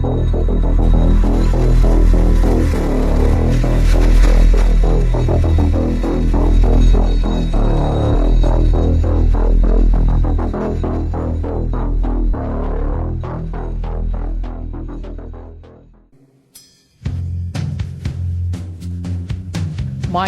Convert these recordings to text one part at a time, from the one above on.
My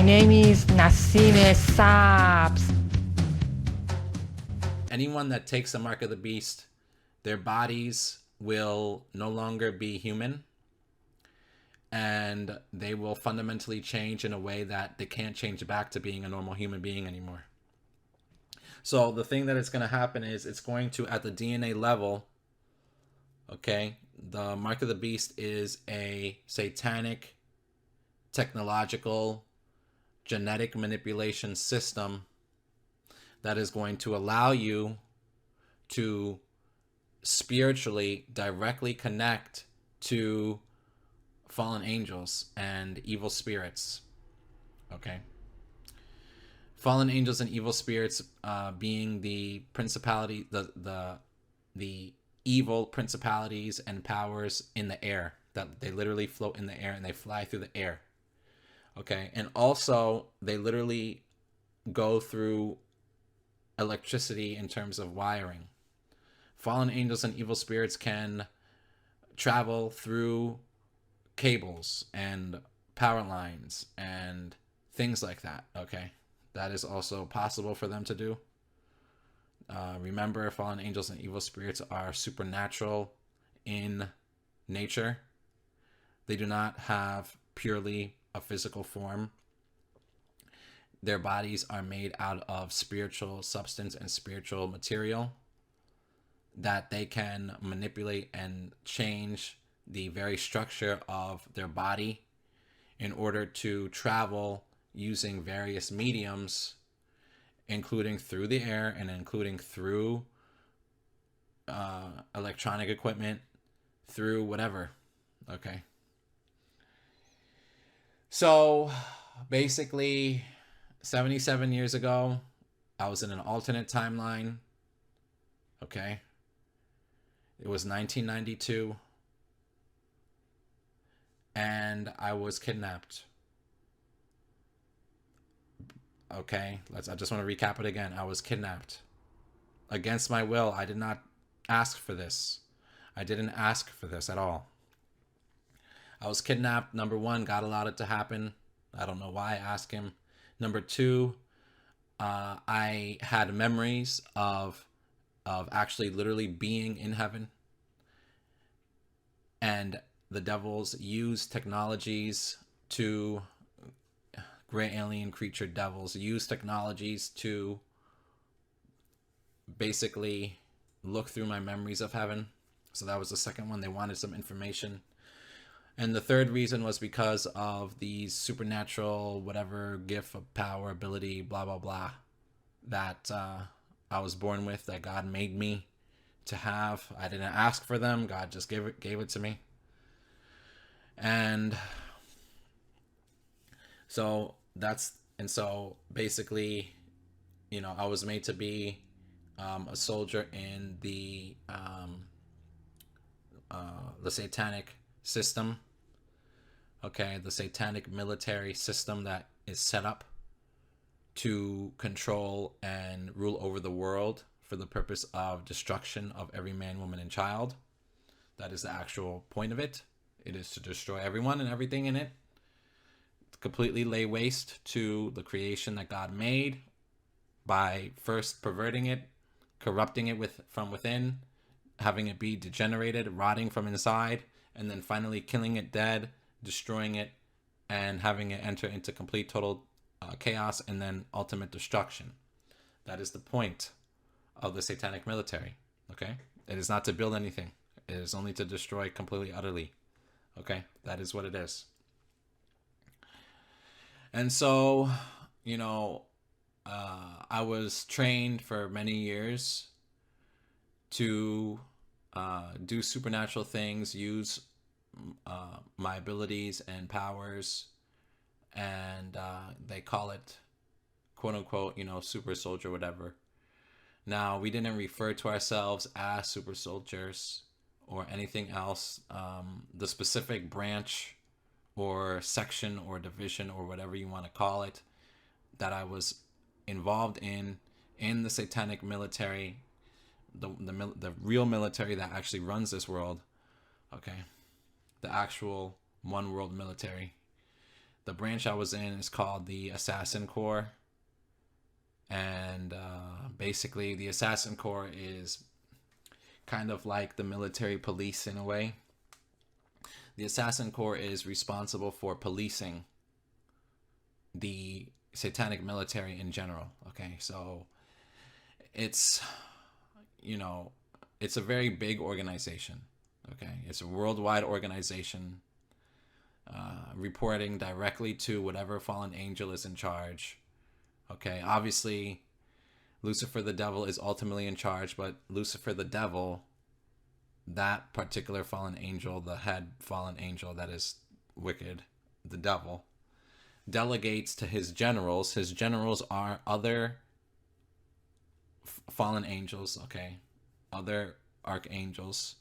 name is Nassim Sabs. Anyone that takes the mark of the beast, their bodies will no longer be human, and they will fundamentally change in a way that they can't change back to being a normal human being anymore. So the thing that is going to happen is it's going to, at the DNA level, okay, the mark of the beast is a satanic, technological, genetic manipulation system that is going to allow you to spiritually directly connect to fallen angels and evil spirits. Okay. Fallen angels and evil spirits, being the principality, the evil principalities and powers in the air, that they literally float in the air and they fly through the air. Okay, and also they literally go through electricity in terms of wiring. Fallen angels and evil spirits can travel through cables and power lines and things like that. Okay, that is also possible for them to do. Remember, fallen angels and evil spirits are supernatural in nature. They do not have purely a physical form. Their bodies are made out of spiritual substance and spiritual material that they can manipulate and change the very structure of their body in order to travel using various mediums, including through the air and including through electronic equipment, through whatever. Okay. So basically, 77 years ago, I was in an alternate timeline. Okay. It was 1992. And I was kidnapped. Okay. I just want to recap it again. I was kidnapped. Against my will. I did not ask for this. I didn't ask for this at all. I was kidnapped. Number one, God allowed it to happen. I don't know why. Ask him. Number two, I had memories of actually literally being in heaven. And the devils use technologies to, gray alien creature devils use technologies to basically look through my memories of heaven. So that was the second one. They wanted some information. And the third reason was because of these supernatural, whatever, gift of power, ability, blah, blah, blah, that I was born with, that God made me to have. I didn't ask for them. God just gave it to me. And so basically, I was made to be a soldier in the satanic system. Okay, the satanic military system that is set up to control and rule over the world for the purpose of destruction of every man, woman, and child. That is the actual point of it. It is to destroy everyone and everything in it, completely lay waste to the creation that God made by first perverting it, corrupting it from within, having it be degenerated, rotting from inside, and then finally killing it dead, destroying it, and having it enter into complete total chaos and then ultimate destruction. That is the point of the satanic military. Okay? It is not to build anything. It is only to destroy completely, utterly. Okay? That is what it is. And so, I was trained for many years to do supernatural things, use my abilities and powers, and they call it, quote unquote, super soldier, whatever. Now, we didn't refer to ourselves as super soldiers or anything else, the specific branch or section or division or whatever you want to call it that I was involved in the satanic military, the real military that actually runs this world, okay, the actual one world military. The branch I was in is called the Assassin Corps, and basically the Assassin Corps is kind of like the military police in a way. The Assassin Corps is responsible for policing the satanic military in general. Okay, so it's, you know, it's a very big organization. Okay, it's a worldwide organization, reporting directly to whatever fallen angel is in charge. Okay, obviously Lucifer the devil is ultimately in charge, but Lucifer the devil, that particular fallen angel, the head fallen angel that is wicked, the devil, delegates to his generals. His generals are other fallen angels, okay, other archangels.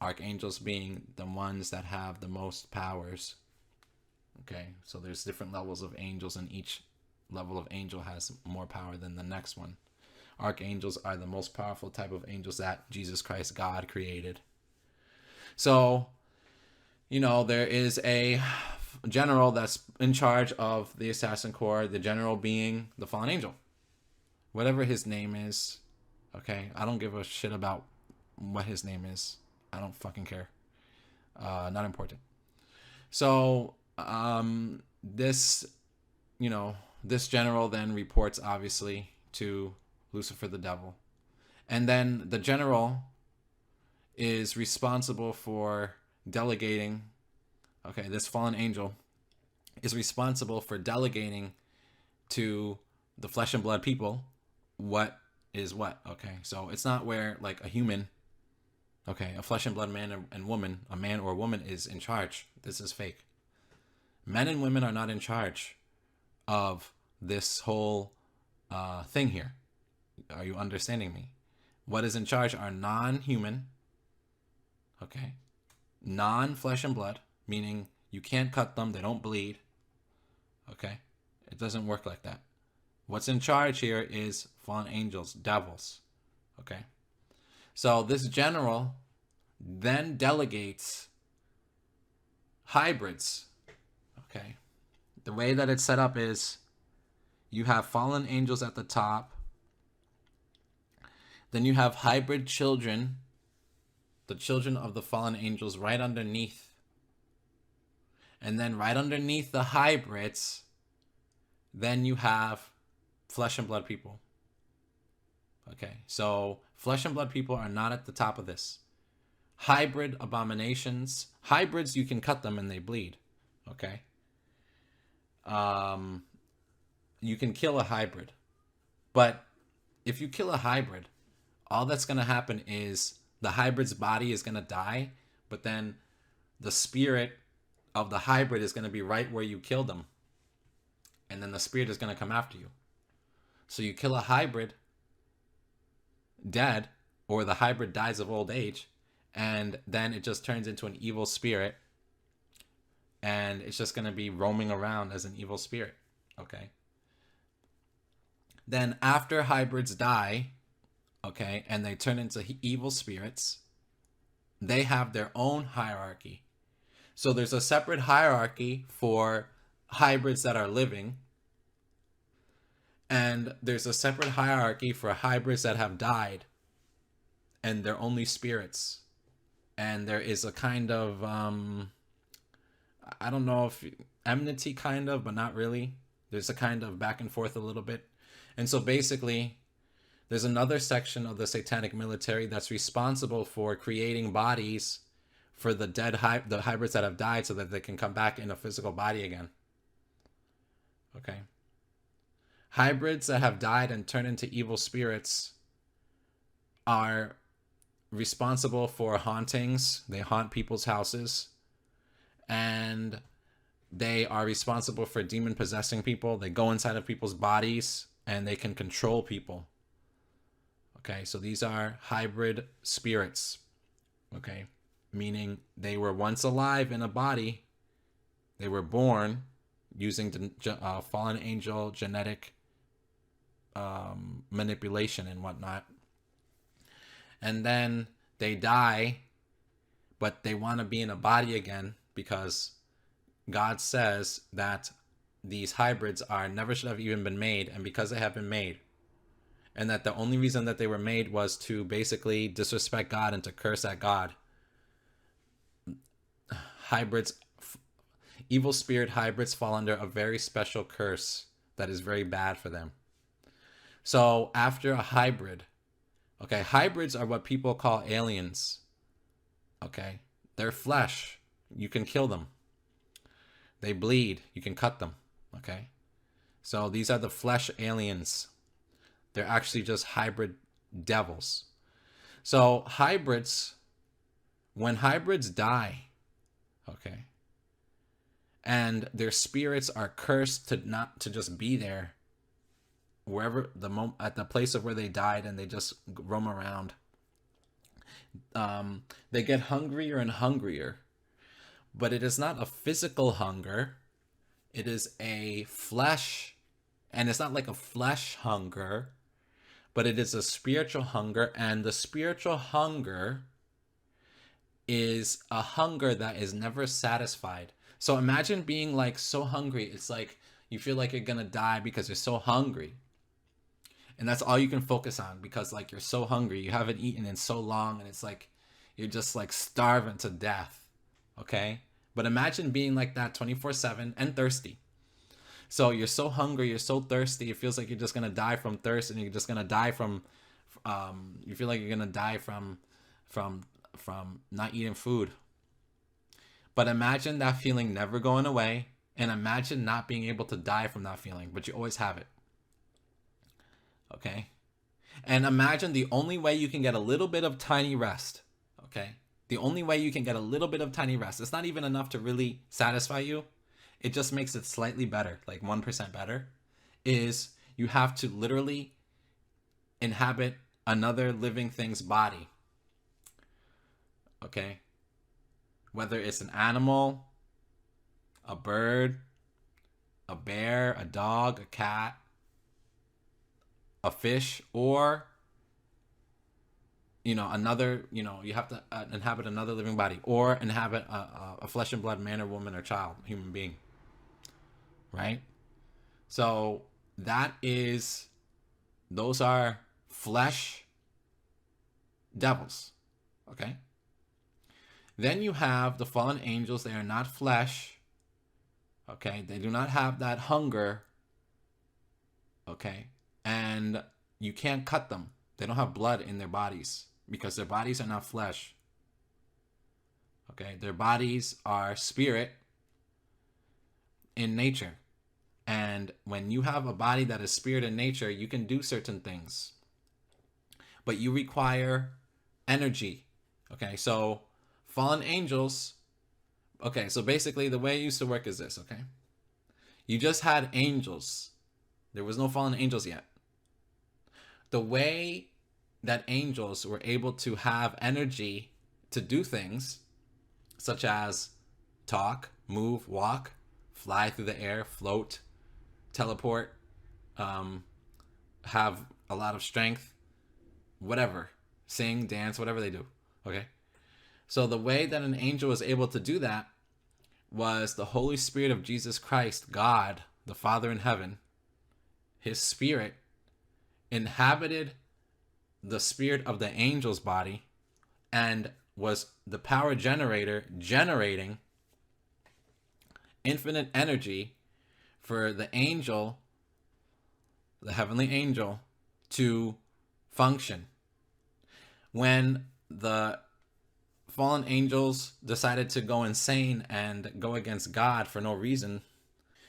Archangels being the ones that have the most powers. Okay, so there's different levels of angels, and each level of angel has more power than the next one. Archangels are the most powerful type of angels that Jesus Christ, God, created. So, you know, there is a general that's in charge of the Assassin Corps, the general being the fallen angel. Whatever his name is, okay? I don't give a shit about what his name is. I don't fucking care. Not important. So, this, you know, this general then reports obviously to Lucifer the devil. And then the general is responsible for delegating, okay, this fallen angel is responsible for delegating to the flesh and blood people what is what, okay? So it's not where like a human, okay, a flesh and blood man and woman, a man or a woman is in charge. This is fake. Men and women are not in charge of this whole thing here. Are you understanding me? What is in charge are non-human, okay, non-flesh and blood, meaning you can't cut them, they don't bleed, okay? It doesn't work like that. What's in charge here is fallen angels, devils, okay? So this general then delegates hybrids, okay? The way that it's set up is you have fallen angels at the top, then you have hybrid children, the children of the fallen angels right underneath. And then right underneath the hybrids, then you have flesh and blood people. Okay, so flesh and blood people are not at the top of this. Hybrid abominations, hybrids, you can cut them and they bleed. Okay. You can kill a hybrid, but if you kill a hybrid, all that's going to happen is the hybrid's body is going to die, but then the spirit of the hybrid is going to be right where you killed them. And then the spirit is going to come after you. So you kill a hybrid dead, or the hybrid dies of old age, and then it just turns into an evil spirit, and it's just going to be roaming around as an evil spirit. Okay. Then after hybrids die, okay, and they turn into evil spirits, they have their own hierarchy. So there's a separate hierarchy for hybrids that are living, and there's a separate hierarchy for hybrids that have died and they're only spirits. And there is a kind of I don't know if enmity, kind of, but not really. There's a kind of back and forth a little bit. And so basically there's another section of the satanic military that's responsible for creating bodies for the dead the hybrids that have died, so that they can come back in a physical body again. Okay. Hybrids that have died and turned into evil spirits are responsible for hauntings. They haunt people's houses, and they are responsible for demon possessing people. They go inside of people's bodies and they can control people. Okay, so these are hybrid spirits. Okay, meaning they were once alive in a body. They were born using fallen angel genetic manipulation and whatnot. And then they die, but they want to be in a body again because God says that these hybrids are never should have even been made, and because they have been made, and that the only reason that they were made was to basically disrespect God and to curse at God. Hybrids, evil spirit hybrids fall under a very special curse that is very bad for them. So after a hybrid, okay, hybrids are what people call aliens. Okay, they're flesh. You can kill them. They bleed. You can cut them. Okay, so these are the flesh aliens. They're actually just hybrid devils. So hybrids, when hybrids die, okay, and their spirits are cursed to not to just be there wherever at the place of where they died, and they just roam around. They get hungrier and hungrier, but it is not a physical hunger. It is a flesh, and it's not like a flesh hunger, but it is a spiritual hunger, and the spiritual hunger is a hunger that is never satisfied. So imagine being like so hungry, it's like you feel like you're gonna die because you're so hungry. And that's all you can focus on because like you're so hungry, you haven't eaten in so long, and it's like you're just like starving to death. Okay? But imagine being like that 24/7 and thirsty. So you're so hungry, you're so thirsty, it feels like you're just gonna die from thirst, and you're just gonna die from you feel like you're gonna die from not eating food. But imagine that feeling never going away, and imagine not being able to die from that feeling, but you always have it. Okay? And imagine the only way you can get a little bit of tiny rest, okay? The only way you can get a little bit of tiny rest, it's not even enough to really satisfy you. It just makes it slightly better, like 1% better, is you have to literally inhabit another living thing's body. Okay? Whether it's an animal, a bird, a bear, a dog, a cat, a fish, or another, you have to inhabit another living body, or inhabit a flesh and blood man or woman or child, human being, right? So those are flesh devils. Okay, then you have the fallen angels. They are not flesh. Okay, they do not have that hunger. Okay, and you can't cut them. They don't have blood in their bodies because their bodies are not flesh. Okay, their bodies are spirit in nature. And when you have a body that is spirit in nature, you can do certain things. But you require energy. Okay, so fallen angels. Okay, so basically the way it used to work is this, okay? You just had angels. There was no fallen angels yet. The way that angels were able to have energy to do things, such as talk, move, walk, fly through the air, float, teleport, have a lot of strength, whatever, sing, dance, whatever they do, okay? So the way that an angel was able to do that was the Holy Spirit of Jesus Christ, God, the Father in heaven, his spirit inhabited the spirit of the angel's body and was the power generator generating infinite energy for the angel, the heavenly angel, to function. When the fallen angels decided to go insane and go against God for no reason,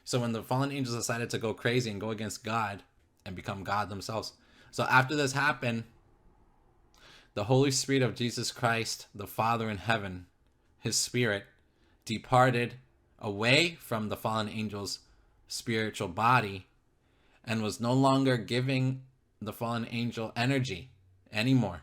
so when the fallen angels decided to go crazy and go against God and become God themselves, so after this happened, the Holy Spirit of Jesus Christ, the Father in heaven, his spirit, departed away from the fallen angel's spiritual body and was no longer giving the fallen angel energy anymore.